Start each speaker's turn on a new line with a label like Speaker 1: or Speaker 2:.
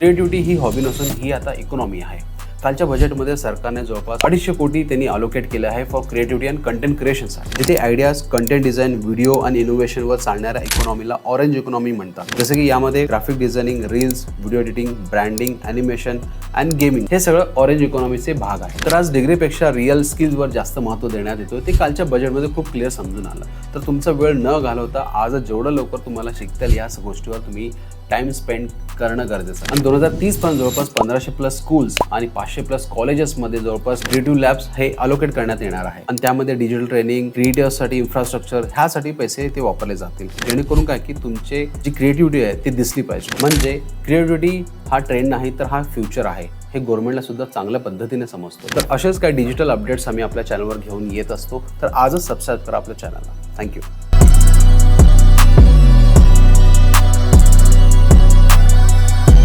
Speaker 1: Creativity ही hobby नसून ही आता economy आहे. कालच्या बजेटमध्ये सरकारने जवळपास 250 कोटी त्यांनी अलोकेट केले आहे फॉर क्रिएटिव्हिटी अँड कंटेंट क्रिएशनसाठी. जिथे आयडियाज, कंटेंट डिझाईन, व्हिडिओ आणि इनोव्हेशनवर चालणाऱ्या इकॉनॉमीला ऑरेंज इकॉनॉमी म्हणतात. जसे की यामध्ये graphic designing, reels, video editing, branding, animation and gaming हे सगळं ऑरेंज इकॉनॉमीचे भाग आहे. तर आज डिग्रीपेक्षा रिअल स्किल्सवर जास्त महत्त्व देण्यात येतो. ते कालच्या बजेटमध्ये खूप क्लिअर समजून आलं. तर तुमचा वेळ न घालवता आज जेवढं लवकर तुम्हाला शिकता येईल याच गोष्टीवर तुम्ही टाइम स्पेंड करणं गरजेचं आहे. आणि 2030 पर्यंत जवळपास 1500+ स्कूल्स आणि 500+ कॉलेजेसमध्ये जवळपास क्रिएटिव्ह लॅब्स हे अलोकेट करण्यात येणार आहे. आणि त्यामध्ये डिजिटल ट्रेनिंग, क्रिएटर्ससाठी इन्फ्रास्ट्रक्चर ह्यासाठी पैसे ते वापरले जातील. जेणेकरून काय की तुमचे जी क्रिएटिव्हिटी आहे ती दिसली पाहिजे. म्हणजे क्रिएटिव्हिटी हा ट्रेंड नाही तर हा फ्युचर आहे हे गव्हर्नमेंटला सुद्धा चांगल्या पद्धतीने समजतो. तर असेच काही डिजिटल अपडेट्स आम्ही आपल्या चॅनलवर घेऊन येत असतो. तर आजच सबस्क्राईब करा आपल्या चॅनलला. थँक्यू.